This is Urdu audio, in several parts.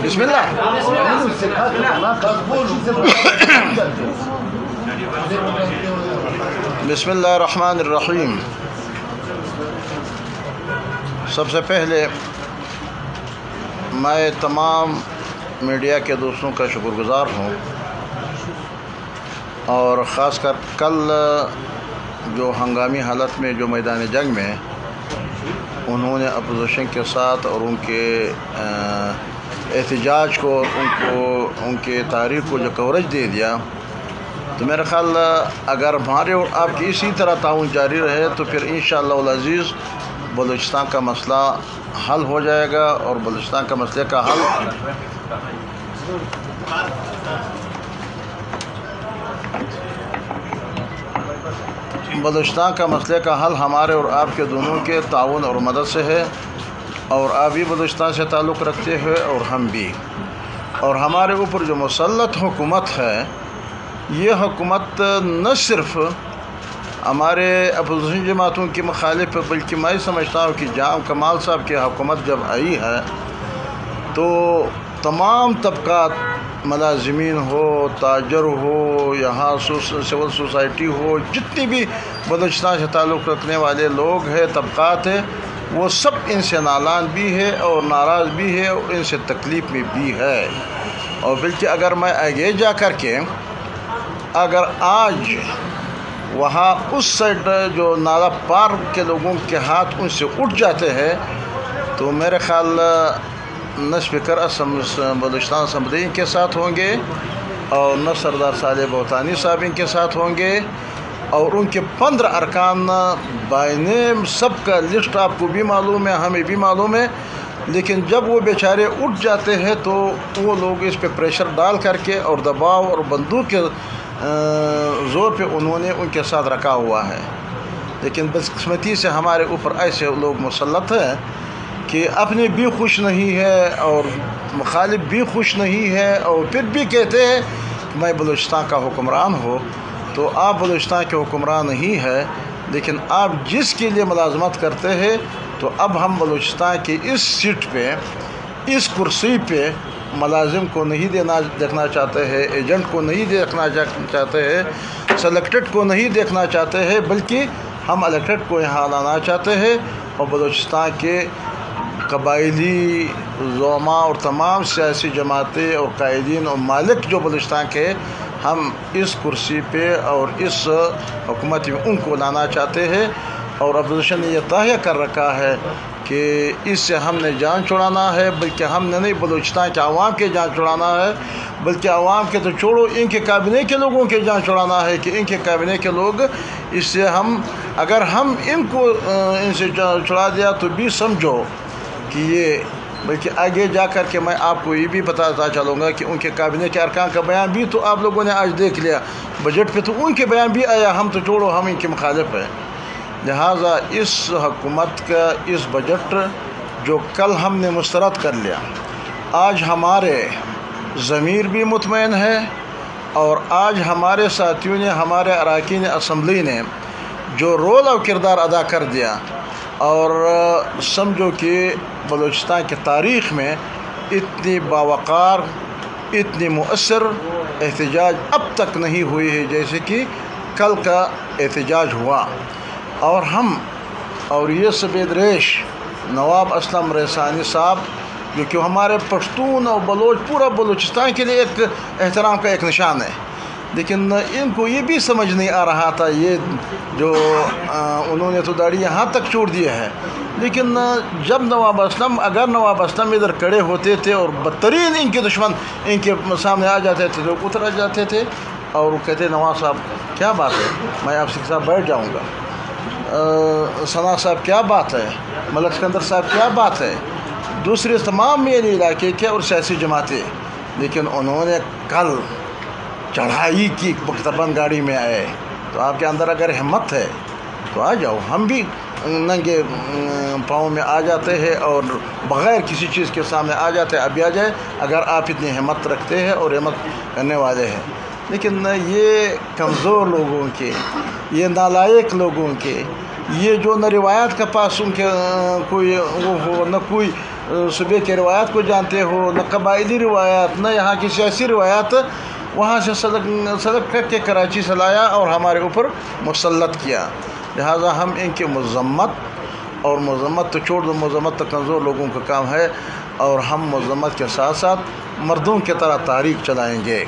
بسم اللہ. بسم اللہ الرحمن الرحیم. سب سے پہلے میں تمام میڈیا کے دوستوں کا شکر گزار ہوں، اور خاص کر کل جو ہنگامی حالت میں جو میدان جنگ میں انہوں نے اپوزیشن کے ساتھ اور ان کے احتجاج کو ان کے تحریک کو جو کوریج دے دیا، تو میرا خیال اگر ہمارے اور آپ کی اسی طرح تعاون جاری رہے تو پھر انشاءاللہ العزیز بلوچستان کا مسئلہ حل ہو جائے گا، اور بلوچستان کا مسئلے کا حل ہمارے اور آپ کے دونوں کے تعاون اور مدد سے ہے، اور آپ بھی بلوچستان سے تعلق رکھتے ہیں اور ہم بھی. اور ہمارے اوپر جو مسلط حکومت ہے، یہ حکومت نہ صرف ہمارے اپوزیشن جماعتوں کی مخالف ہے، بلکہ میں سمجھتا ہوں کہ جام کمال صاحب کی حکومت جب آئی ہے تو تمام طبقات، ملازمین ہو، تاجر ہو، یہاں سول سوسائٹی ہو، جتنی بھی بلوچستان سے تعلق رکھنے والے لوگ ہیں، طبقات ہیں، وہ سب ان سے نالان بھی ہے اور ناراض بھی ہے اور ان سے تکلیف میں بھی ہے. اور بلکہ اگر میں آگے جا کر کے اگر آج وہاں اس سائڈ جو نالا پار کے لوگوں کے ہاتھ ان سے اٹھ جاتے ہیں تو میرے خیال نہ اسپیکر بلوچستان اسمبلی ان کے ساتھ ہوں گے، اور نہ سردار صالح بہتانی صاحب ان کے ساتھ ہوں گے، اور ان کے 15 ارکان بائی نیم سب کا لسٹ آپ کو بھی معلوم ہے، ہمیں بھی معلوم ہے. لیکن جب وہ بیچارے اٹھ جاتے ہیں تو وہ لوگ اس پہ پریشر ڈال کر کے اور دباؤ اور بندوق کے زور پہ انہوں نے ان کے ساتھ رکھا ہوا ہے. لیکن بدقسمتی سے ہمارے اوپر ایسے لوگ مسلط ہیں کہ اپنے بھی خوش نہیں ہے اور مخالف بھی خوش نہیں ہے، اور پھر بھی کہتے ہیں میں بلوچستان کا حکمران ہوں. تو آپ بلوچستان کے حکمران نہیں ہے، لیکن آپ جس کے لیے ملازمت کرتے ہیں، تو اب ہم بلوچستان کی اس سیٹ پہ، اس کرسی پہ ملازم کو نہیں دیکھنا چاہتے ہیں، ایجنٹ کو نہیں دیکھنا چاہتے ہیں، سلیکٹڈ کو نہیں دیکھنا چاہتے ہیں، بلکہ ہم الیکٹڈ کو یہاں لانا چاہتے ہیں. اور بلوچستان کے قبائلی زعماء اور تمام سیاسی جماعتیں اور قائدین اور مالک جو بلوچستان کے، ہم اس کرسی پہ اور اس حکومت میں ان کو لانا چاہتے ہیں. اور اپوزیشن نے یہ تہیہ کر رکھا ہے کہ اس سے ہم نے جان چھڑانا ہے، بلکہ ہم نے نہیں بلوچستان کے عوام کے جان چھڑانا ہے، بلکہ عوام کے تو چھوڑو، ان کے کابینہ کے لوگوں کے جان چھڑانا ہے کہ ان کے کابینہ کے لوگ اس سے اگر ہم ان کو ان سے چھڑا دیا تو بھی سمجھو کہ یہ، بلکہ آگے جا کر کے میں آپ کو یہ بھی بتاتا چلوں گا کہ ان کے کابینہ کے ارکان کا بیان بھی تو آپ لوگوں نے آج دیکھ لیا، بجٹ پہ تو ان کے بیان بھی آیا، ہم تو چھوڑو ہم ان کے مخالف ہیں. لہٰذا اس حکومت کا اس بجٹ جو کل ہم نے مسترد کر لیا، آج ہمارے ضمیر بھی مطمئن ہے، اور آج ہمارے ساتھیوں نے، ہمارے اراکین اسمبلی نے جو رول اور کردار ادا کر دیا، اور سمجھو کہ بلوچستان کی تاریخ میں اتنی باوقار، اتنی مؤثر احتجاج اب تک نہیں ہوئی ہے جیسے کہ کل کا احتجاج ہوا. اور یہ سفید ریش نواب اسلم ریسانی صاحب، جو کہ ہمارے پشتون اور بلوچ، پورا بلوچستان کے لیے ایک احترام کا ایک نشان ہے، لیکن ان کو یہ بھی سمجھ نہیں آ رہا تھا، یہ جو انہوں نے تو داڑھی یہاں تک چھوڑ دیا ہے. لیکن جب اگر نواب اسلم ادھر کھڑے ہوتے تھے اور بدترین ان کے دشمن ان کے سامنے آ جاتے تھے تو اتر جاتے تھے، اور وہ کہتے نواز صاحب کیا بات ہے، میں آپ سے ساتھ بیٹھ جاؤں گا، ثنا صاحب کیا بات ہے، ملک سکندر صاحب کیا بات ہے، دوسرے تمام میرے علاقے کے اور سیاسی جماعتیں. لیکن انہوں نے کل چڑھائی کی، بختربند گاڑی میں آئے. تو آپ کے اندر اگر ہمت ہے تو آ جاؤ، ہم بھی ننگے پاؤں میں آ جاتے ہیں اور بغیر کسی چیز کے سامنے آ جاتے ہیں، ابھی آ جائے اگر آپ اتنی ہمت رکھتے ہیں اور ہمت کرنے والے ہیں۔ لیکن یہ کمزور لوگوں کے، یہ نالائق لوگوں کے، یہ جو نہ روایات کا پاس ان کے کوئی وہ ہو، نہ کوئی صوبے کے روایات کو جانتے ہو، نہ قبائلی روایات، نہ یہاں کی سیاسی روایات، وہاں سے سلک کر کے کراچی سے لایا اور ہمارے اوپر مسلط کیا۔ لہٰذا ہم ان کی مذمت، اور مذمت تو چھوڑ دو، مذمت تو کمزور لوگوں کا کام ہے، اور ہم مذمت کے ساتھ ساتھ مردوں کی طرح تحریک چلائیں گے۔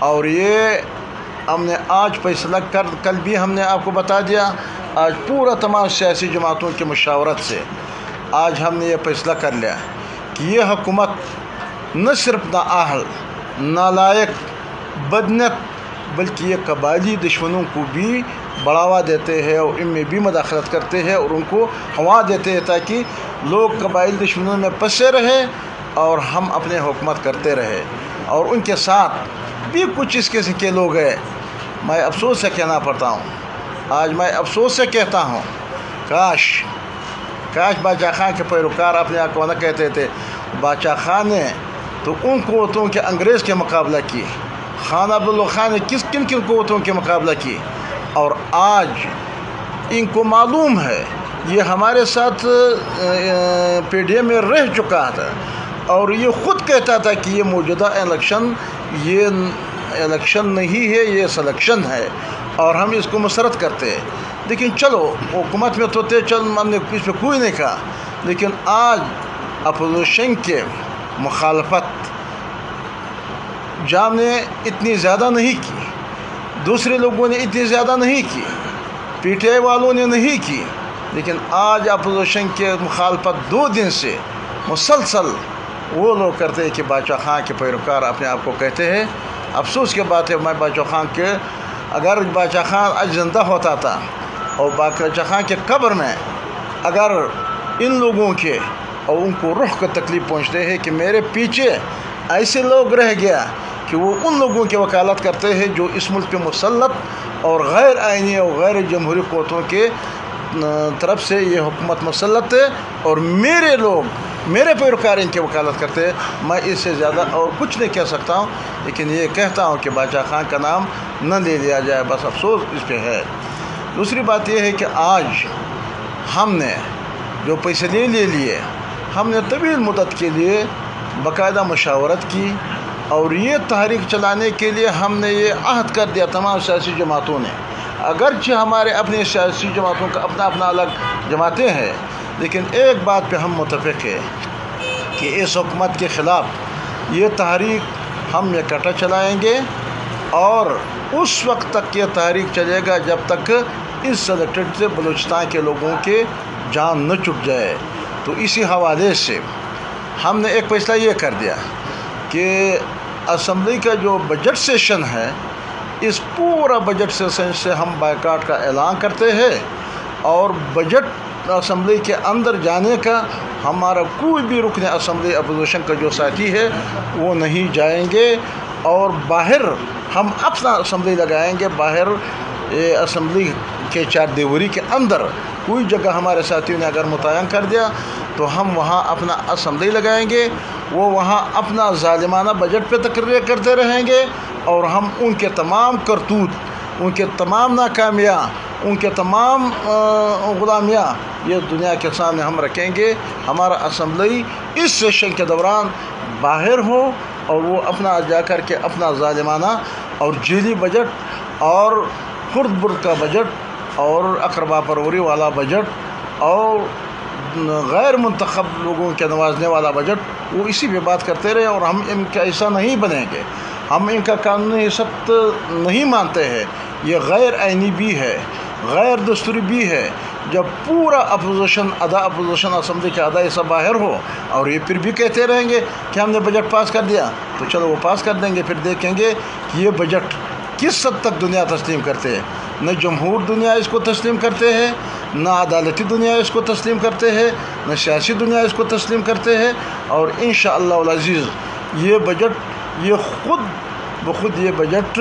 اور یہ ہم نے آج فیصلہ کل بھی ہم نے آپ کو بتا دیا، آج پورا تمام سیاسی جماعتوں کی مشاورت سے آج ہم نے یہ فیصلہ کر لیا کہ یہ حکومت نہ صرف نااہل، نالائق، بدنیت، بلکہ یہ قبائلی دشمنوں کو بھی بڑھاوا دیتے ہیں اور ان میں بھی مداخلت کرتے ہیں اور ان کو ہوا دیتے ہیں تاکہ لوگ قبائلی دشمنوں میں پھنسے رہے اور ہم اپنے حکومت کرتے رہے۔ اور ان کے ساتھ بھی کچھ اس قسم کے لوگ ہیں، میں افسوس سے کہنا پڑتا ہوں، آج میں افسوس سے کہتا ہوں، کاش بادشاہ خان کے پیروکار اپنے آپ کو نہ کہتے تھے۔ بادشاہ خان نے تو ان قوتوں کے انگریز کے مقابلہ کی، خان عبداللہ خان نے کن قوتوں کے مقابلہ کی، اور آج ان کو معلوم ہے یہ ہمارے ساتھ پی ڈی اے میں رہ چکا تھا، اور یہ خود کہتا تھا کہ یہ موجودہ الیکشن یہ الیکشن نہیں ہے، یہ سلیکشن ہے اور ہم اس کو مسرت کرتے ہیں۔ لیکن چلو حکومت میں تو تھے، ہم نے اس پہ کوئی نہیں کہا، لیکن آج اپوزیشن کے مخالفت جام نے اتنی زیادہ نہیں کی، دوسرے لوگوں نے اتنی زیادہ نہیں کی، پی ٹی آئی والوں نے نہیں کی، لیکن آج اپوزیشن کے مخالفت 2 دن سے مسلسل وہ لوگ کرتے ہیں کہ بادشاہ خان کے پیروکار اپنے آپ کو کہتے ہیں۔ افسوس کی بات ہے، میں بادشاہ خان کے اگر بادشاہ خان آج زندہ ہوتا تھا اور بادشاہ خان کے قبر میں اگر ان لوگوں کے اور ان کو روح کو تکلیف پہنچتے ہیں کہ میرے پیچھے ایسے لوگ رہ گیا کہ وہ ان لوگوں کی وکالت کرتے ہیں جو اس ملک پہ مسلط اور غیر آئینی اور غیر جمہوری قوتوں کے طرف سے یہ حکومت مسلط ہے، اور میرے لوگ، میرے پیروکار ان کی وکالت کرتے ہیں، میں اس سے زیادہ اور کچھ نہیں کہہ سکتا ہوں۔ لیکن یہ کہتا ہوں کہ بادشاہ خان کا نام نہ لے لیا جائے، بس افسوس اس پہ ہے۔ دوسری بات یہ ہے کہ آج ہم نے جو فیصلے لے لیے، ہم نے طویل مدت کے لیے باقاعدہ مشاورت کی، اور یہ تحریک چلانے کے لیے ہم نے یہ عہد کر دیا تمام سیاسی جماعتوں نے، اگرچہ ہمارے اپنے سیاسی جماعتوں کا اپنا الگ جماعتیں ہیں، لیکن ایک بات پہ ہم متفق ہیں کہ اس حکومت کے خلاف یہ تحریک ہم اکٹھا چلائیں گے، اور اس وقت تک یہ تحریک چلے گا جب تک اس سلیکٹڈ سے بلوچستان کے لوگوں کے جان نہ چھٹ جائے۔ تو اسی حوالے سے ہم نے ایک فیصلہ یہ کر دیا کہ اسمبلی کا جو بجٹ سیشن ہے، اس پورا بجٹ سیشن سے ہم بائیکاٹ کا اعلان کرتے ہیں، اور بجٹ اسمبلی کے اندر جانے کا ہمارا کوئی بھی رکن اسمبلی اپوزیشن کا جو ساتھی ہے وہ نہیں جائیں گے، اور باہر ہم اپنا اسمبلی لگائیں گے۔ باہر اسمبلی کے 4 دیواری کے اندر کوئی جگہ ہمارے ساتھیوں نے اگر متعین کر دیا تو ہم وہاں اپنا اسمبلی لگائیں گے، وہ وہاں اپنا ظالمانہ بجٹ پہ تقریر کرتے رہیں گے، اور ہم ان کے تمام کرتوت، ان کے تمام ناکامیاں، ان کے تمام غلامیاں یہ دنیا کے سامنے ہم رکھیں گے۔ ہمارا اسمبلی اس سیشن کے دوران باہر ہو، اور وہ اپنا جا کر کے اپنا ظالمانہ اور جیلی بجٹ اور خرد برد کا بجٹ اور اقربا پروری والا بجٹ اور غیر منتخب لوگوں کے نوازنے والا بجٹ، وہ اسی پہ بات کرتے رہے، اور ہم ان کا حصہ نہیں بنیں گے، ہم ان کا قانونی حصت نہیں مانتے ہیں۔ یہ غیر آئینی بھی ہے، غیر دستوری بھی ہے۔ جب پورا اپوزیشن اسمبلی کا آدھا حصہ باہر ہو اور یہ پھر بھی کہتے رہیں گے کہ ہم نے بجٹ پاس کر دیا، تو چلو وہ پاس کر دیں گے، پھر دیکھیں گے کہ یہ بجٹ کس حد تک دنیا تسلیم کرتے ہیں۔ نہ جمہور دنیا اس کو تسلیم کرتے ہیں، نہ عدالتی دنیا اس کو تسلیم کرتے ہیں، نہ سیاسی دنیا اس کو تسلیم کرتے ہیں، اور انشاءاللہ العزیز یہ بجٹ، یہ خود بخود یہ بجٹ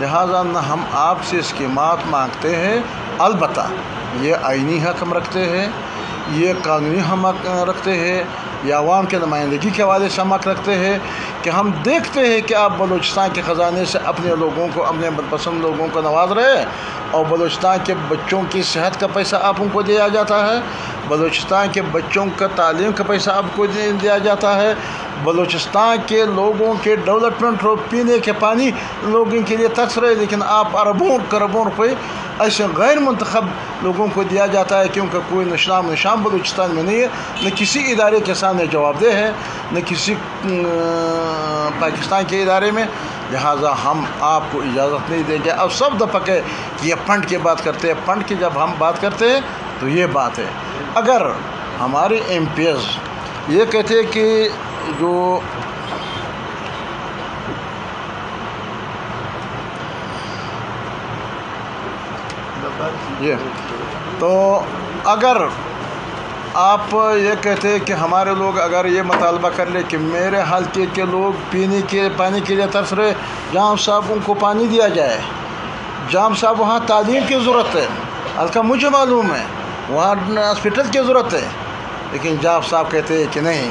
لہٰذا نہ ہم آپ سے اسکیمات مانگتے ہیں، البتہ یہ آئینی حق ہم رکھتے ہیں، یہ قانونی حق رکھتے ہیں، یہ عوام کے نمائندگی کے حوالے سے ہم حق رکھتے ہیں کہ ہم دیکھتے ہیں کہ آپ بلوچستان کے خزانے سے اپنے لوگوں کو، اپنے من پسند لوگوں کو نواز رہے ہیں، اور بلوچستان کے بچوں کی صحت کا پیسہ آپ ان کو دیا جاتا ہے، بلوچستان کے بچوں کا تعلیم کا پیسہ آپ کو دیا جاتا ہے، بلوچستان کے لوگوں کے ڈیولپمنٹ اور پینے کے پانی لوگوں کے لیے ترس رہے، لیکن آپ اربوں کربوں روپے ایسے غیر منتخب لوگوں کو دیا جاتا ہے، کیونکہ کوئی نشان بلوچستان میں نہیں ہے، نہ کسی ادارے کے سامنے جواب دہ ہے، نہ کسی پاکستان کے ادارے میں۔ لہٰذا ہم آپ کو اجازت نہیں دیں گے۔ اب سب دفعہ کہ یہ فنڈ کی بات کرتے ہیں، فنڈ کی جب ہم بات کرتے ہیں تو یہ بات ہے، اگر ہمارے ایم پی ایز یہ کہتے ہیں کہ جو تو اگر آپ یہ کہتے ہیں کہ ہمارے لوگ اگر یہ مطالبہ کر لے کہ میرے حلقے کے لوگ پینے کے پانی کے لیے ترس رہے، جام صاحب ان کو پانی دیا جائے، جام صاحب وہاں تعلیم کی ضرورت ہے، حلقہ مجھے معلوم ہے وہاں ہاسپٹل کی ضرورت ہے، لیکن جام صاحب کہتے ہیں کہ نہیں،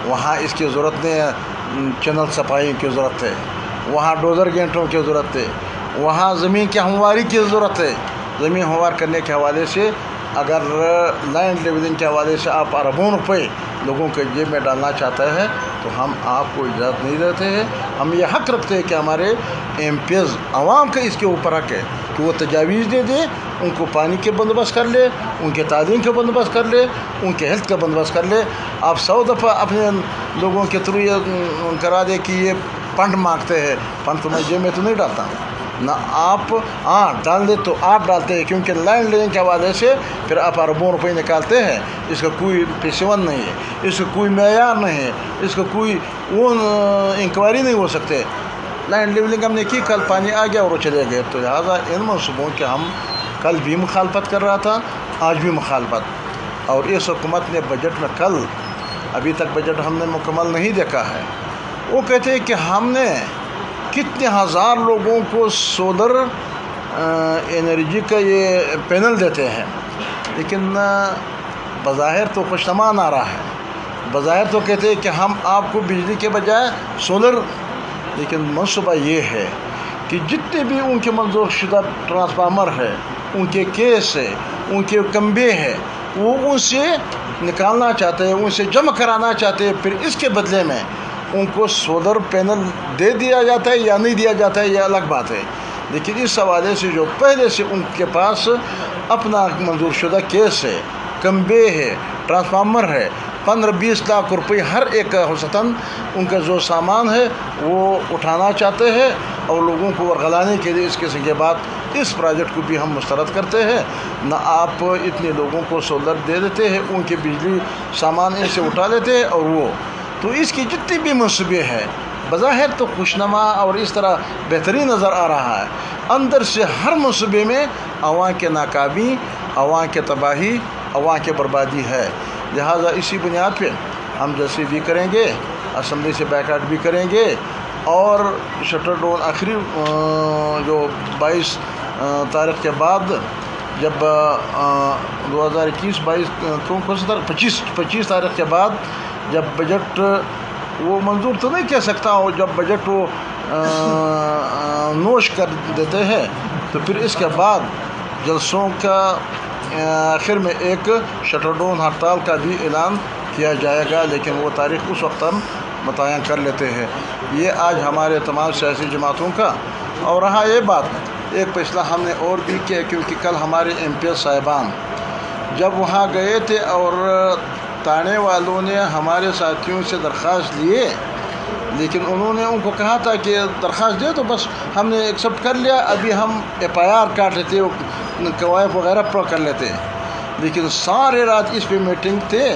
وہاں اس کی ضرورت نہیں ہے، چینل صفائی کی ضرورت ہے، وہاں ڈوزر گینٹوں کی ضرورت ہے، وہاں زمین کی ہمواری کی ضرورت ہے۔ زمین ہموار کرنے کے حوالے سے اگر لینڈ لیولنگ کے حوالے سے آپ اربوں روپے لوگوں کے جیب میں ڈالنا چاہتا ہے تو ہم آپ کو اجازت نہیں دیتے ہیں۔ ہم یہ حق رکھتے ہیں کہ ہمارے ایم پیز عوام کا اس کے اوپر حق ہے کہ وہ تجاویز دے دیں، ان کو پانی کے بندوبست کر لے، ان کے تعلیم کے بندوبست کر لے، ان کے ہیلتھ کا بندوبست کر لے۔ آپ 100 دفعہ اپنے لوگوں کے تھرو یہ کرا دے کہ یہ فنڈ مانگتے ہیں، فنڈ تو میں جیب میں تو نہیں ڈالتا، نہ آپ ڈال دے تو آپ ڈالتے ہیں، کیونکہ لینڈ لینگ کے حوالے سے پھر آپ اربوں روپے نکالتے ہیں، اس کا کوئی پیشون نہیں ہے، اس کا کوئی معیار نہیں ہے، اس کا کوئی وہ انکوائری نہیں ہو سکتے۔ لینڈ لیولنگ ہم نے کی، کل پانی آ گیا اور وہ چلے گئے، تو لہٰذا ان منصوبوں کے ہم کل بھی مخالفت کر رہا تھا، آج بھی مخالفت۔ اور اس حکومت نے بجٹ میں کل ابھی تک بجٹ ہم نے مکمل نہیں دیکھا ہے، وہ کہتے ہیں کہ ہم نے کتنے ہزار لوگوں کو سولر انرجی کا یہ پینل دیتے ہیں، لیکن بظاہر تو خوشنما آ رہا ہے، بظاہر تو کہتے ہیں کہ ہم آپ کو بجلی کے بجائے سولر، لیکن منصوبہ یہ ہے کہ جتنے بھی ان کے منظور شدہ ٹرانسفارمر ہے، ان کے کیس ہے، ان کے کمبے ہے، وہ ان سے نکالنا چاہتے ہیں، ان سے جمع کرانا چاہتے ہیں، پھر اس کے بدلے میں ان کو سولر پینل دے دیا جاتا ہے یا نہیں دیا جاتا ہے، یہ الگ بات ہے۔ لیکن اس حوالے سے جو پہلے سے ان کے پاس اپنا منظور شدہ کیس ہے، کمبے ہے، ٹرانسفارمر ہے، 15-20 لاکھ روپے ہر ایک اوسطاً ان کا جو سامان ہے وہ اٹھانا چاہتے ہیں، اور لوگوں کو ورغلانے کے لیے اس قسم کے بات اس پروجیکٹ کو بھی ہم مسترد کرتے ہیں۔ نہ آپ اتنے لوگوں کو سولر دے دیتے ہیں، ان کے بجلی سامان ان سے اٹھا لیتے ہیں، اور وہ تو اس کی جتنی بھی منصوبے ہیں بظاہر تو خوشنما اور اس طرح بہترین نظر آ رہا ہے، اندر سے ہر منصوبے میں عوام کے ناکامی، عوام کے تباہی، عوام کے بربادی ہے۔ لہٰذا اسی بنیاد پہ ہم جیسے بھی کریں گے، اسمبلی سے بیک آؤٹ بھی کریں گے، اور شٹر ڈاؤن آخری جو 22 تاریخ کے بعد جب 2021-22 25 تاریخ کے بعد جب بجٹ وہ منظور تو نہیں کہہ سکتا ہوں، جب بجٹ وہ نوش کر دیتے ہیں تو پھر اس کے بعد جلسوں کا آخر میں ایک شٹر ڈاؤن ہڑتال کا بھی اعلان کیا جائے گا، لیکن وہ تاریخ اس وقت ہم متعین کر لیتے ہیں۔ یہ آج ہمارے تمام سیاسی جماعتوں کا، اور رہا یہ بات ایک فیصلہ ہم نے اور بھی کیا، کیونکہ کل ہمارے ایم پی صاحبان جب وہاں گئے تھے اور تانے والوں نے ہمارے ساتھیوں سے درخواست لیے، لیکن انہوں نے ان کو کہا تھا کہ درخواست دے تو بس ہم نے ایکسیپٹ کر لیا، ابھی ہم ایف آئی آر کاٹ لیتے، قوائف وغیرہ پر کر لیتے، لیکن سارے رات اس پہ میٹنگ تھے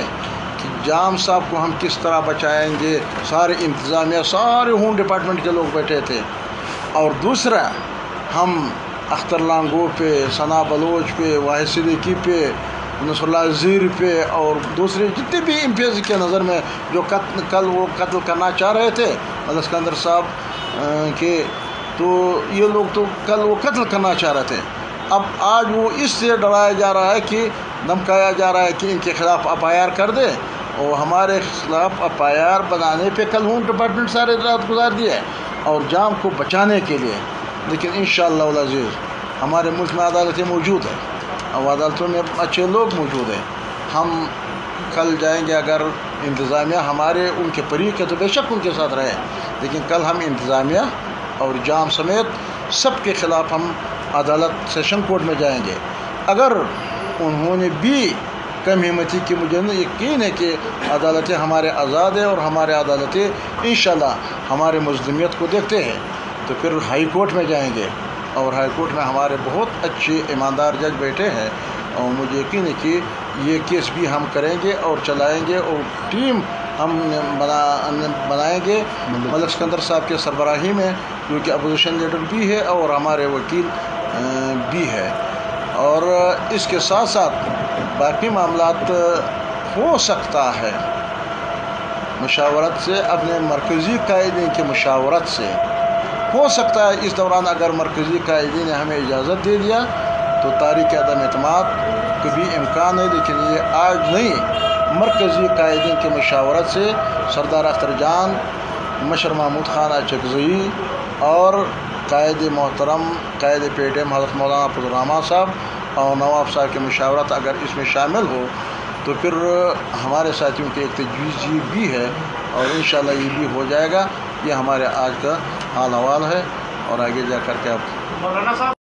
کہ جام صاحب کو ہم کس طرح بچائیں گے، سارے انتظامیہ، سارے ہوم ڈپارٹمنٹ کے لوگ بیٹھے تھے، اور دوسرا ہم اختر لانگو پہ، ثنا بلوچ پہ، واحد صدیقی پہ، نصر اللہ زیر پہ، اور دوسرے جتنے بھی ایم پی ایس کے نظر میں جو کل وہ قتل کرنا چاہ رہے تھے، اسکندر صاحب کے تو یہ لوگ تو کل وہ قتل کرنا چاہ رہے تھے، اب آج وہ اس سے ڈرایا جا رہا ہے کہ دھمکایا جا رہا ہے کہ ان کے خلاف FIR کر دے، اور ہمارے خلاف FIR بنانے پہ کل ہوم ڈپارٹمنٹ سارے رات گزار دی ہے اور جام کو بچانے کے لیے۔ لیکن انشاءاللہ العزیز ہمارے ملک میں عدالتیں موجود ہیں اور عدالتوں میں اچھے لوگ موجود ہیں، ہم کل جائیں گے، اگر انتظامیہ ہمارے ان کے فریق ہے تو بے شک ان کے ساتھ رہیں، لیکن کل ہم انتظامیہ اور جام سمیت سب کے خلاف ہم عدالت سیشن کورٹ میں جائیں گے۔ اگر انہوں نے بھی کم ہمتی کی، مجھے یقین ہے کہ عدالتیں ہمارے آزاد ہیں اور ہمارے عدالتیں انشاءاللہ ہمارے مظلومیت کو دیکھتے ہیں، تو پھر ہائی کورٹ میں جائیں گے، اور ہائی کورٹ میں ہمارے بہت اچھے ایماندار جج بیٹھے ہیں، اور مجھے یقین ہے کہ یہ کیس بھی ہم کریں گے اور چلائیں گے، اور ٹیم ہم بنائیں گے ملک سکندر صاحب کے سربراہی میں، جو کہ اپوزیشن لیڈر بھی ہے اور ہمارے وکیل بھی ہے۔ اور اس کے ساتھ ساتھ باقی معاملات ہو سکتا ہے مشاورت سے، اپنے مرکزی قائدین کی مشاورت سے ہو سکتا ہے اس دوران اگر مرکزی قائدین نے ہمیں اجازت دے دیا تو تاریخ عدم اعتماد کا بھی امکان ہے، لیکن یہ آج نہیں، مرکزی قائدین کی مشاورت سے سردار اختر جان، مشر محمود خان اچکزئی اور قائد محترم قائد PTM حضرت مولانا عبدالرحمٰن صاحب اور نواب صاحب کی مشاورت اگر اس میں شامل ہو تو پھر ہمارے ساتھیوں کی ایک تجویز یہ بھی ہے، اور انشاءاللہ یہ بھی ہو جائے گا۔ یہ ہمارے آج کا حال حوال ہے، اور آگے جا کر کے اب